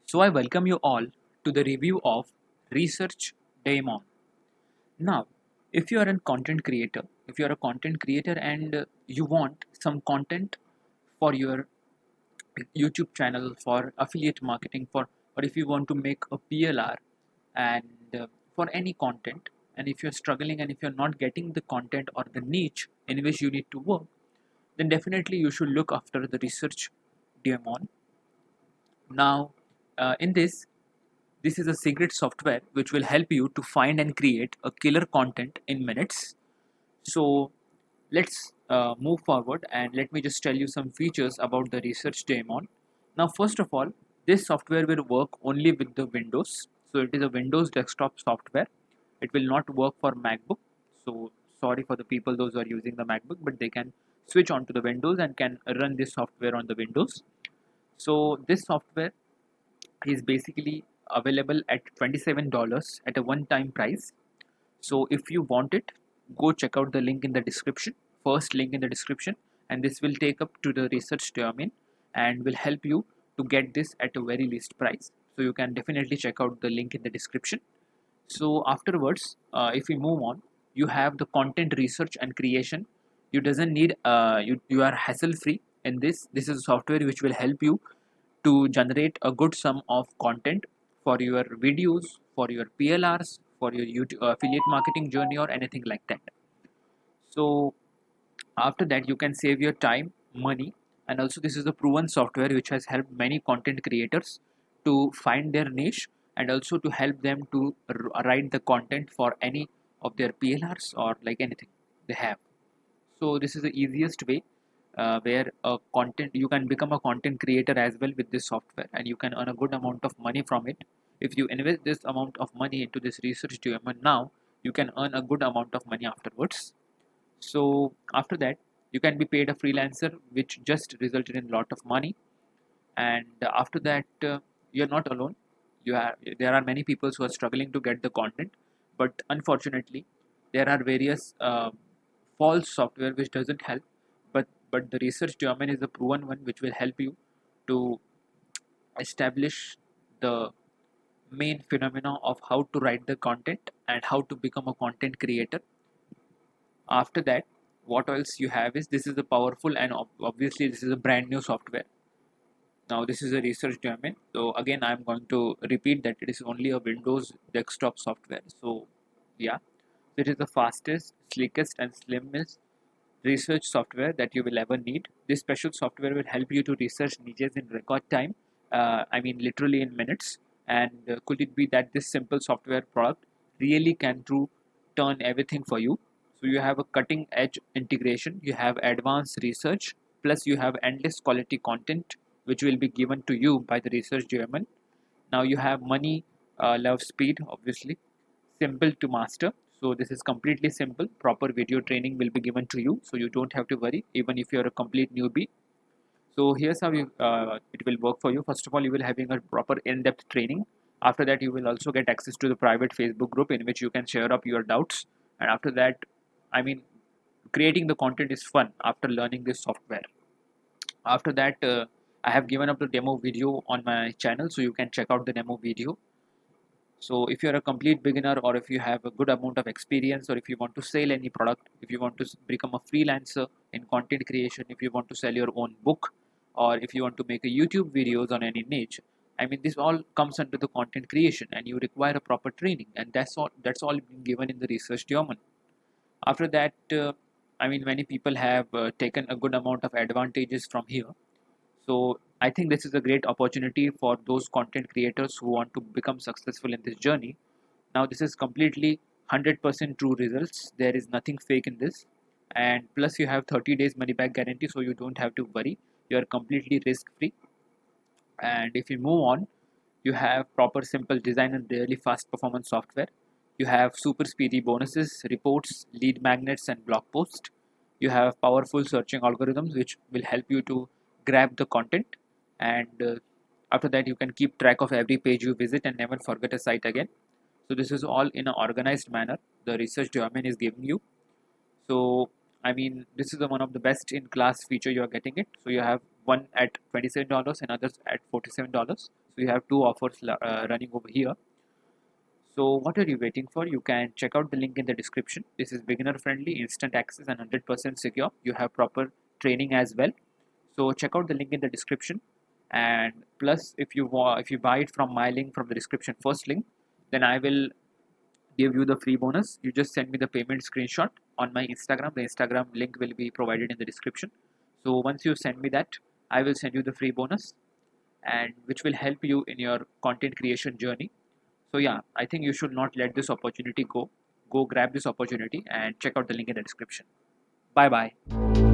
So I welcome you all to the review of Research Daemon. Now, if you are a content creator, if you are a content creator and you want some content for your YouTube channel, for affiliate marketing, for or if you want to make a PLR and for any content, and if you're struggling and if you're not getting the content or the niche in which you need to work, then definitely you should look after the Research Daemon. Now, in this is a secret software which will help you to find and create a killer content in minutes. So let's move forward and let me just tell you some features about the Research Daemon. Now, first of all, this software will work only with the Windows. So it is a Windows desktop software. It will not work for MacBook. So sorry for the people those who are using the MacBook, but they can switch on to the Windows and can run this software on the Windows. So this software is basically available at $27 at a one-time price. So if you want it, go check out the link in the description, first link in the description, and this will take up to the Research domain and will help you to get this at a very least price. So you can definitely check out the link in the description. So afterwards, if we move on, you have the content research and creation. You doesn't need you are hassle free in this. This is a software which will help you to generate a good sum of content for your videos, for your PLRs, for your YouTube affiliate marketing journey, or anything like that. So after that, you can save your time, money, and also this is a proven software which has helped many content creators to find their niche and also to help them to write the content for any of their PLRs or like anything they have. So this is the easiest way where a content you can become a content creator as well with this software, and you can earn a good amount of money from it. If you invest this amount of money into this Research domain now, you can earn a good amount of money afterwards. So after that, you can be paid a freelancer, which just resulted in a lot of money. And after that, you're not alone. There are many people who are struggling to get the content, but unfortunately, there are various false software which doesn't help. But the Research domain is a proven one which will help you to establish the main phenomena of how to write the content and how to become a content creator. After that, what else you have is this is a powerful and obviously this is a brand new software. Now this is a Research domain. So again, I'm going to repeat that it is only a Windows desktop software. So yeah, it is the fastest, sleekest, and slimmest research software that you will ever need. This special software will help you to research niches in record time. I mean, literally in minutes. And could it be that this simple software product really can turn everything for you? So you have a cutting edge integration, you have advanced research, plus you have endless quality content which will be given to you by the Research German. Now you have money, love speed, obviously, simple to master. So this is completely simple. Proper video training will be given to you, so you don't have to worry, even if you're a complete newbie. So here's how it will work for you. First of all, you will having a proper in-depth training. After that, you will also get access to the private Facebook group in which you can share up your doubts. And after that, I mean, creating the content is fun after learning this software. After that, I have given up the demo video on my channel, so you can check out the demo video. So if you're a complete beginner, or if you have a good amount of experience, or if you want to sell any product, if you want to become a freelancer in content creation, if you want to sell your own book, or if you want to make a YouTube videos on any niche, I mean, this all comes under the content creation, and you require a proper training, and that's all being given in the Research domain. After that, I mean, many people have taken a good amount of advantages from here. So I think this is a great opportunity for those content creators who want to become successful in this journey. Now this is completely 100% true results. There is nothing fake in this. And plus you have 30 days money back guarantee, so you don't have to worry. You are completely risk free. And if you move on, you have proper simple design and really fast performance software. You have super speedy bonuses, reports, lead magnets, and blog posts. You have powerful searching algorithms which will help you to grab the content. And after that, you can keep track of every page you visit and never forget a site again. So this is all in an organized manner. The Research domain is giving you. So I mean, this is the one of the best in class feature you are getting it. So you have one at $27 and others at $47. So We have two offers running over here. So what are you waiting for? You can check out the link in the description. This is beginner friendly, instant access, and 100% secure. You have proper training as well. So check out the link in the description. And plus, if you buy it from my link from the description first link, then I will give you the free bonus. You just send me the payment screenshot on my Instagram. The Instagram link will be provided in the description. So once you send me that, I will send you the free bonus, and which will help you in your content creation journey. So yeah, I think you should not let this opportunity go. Go grab this opportunity and check out the link in the description. Bye bye.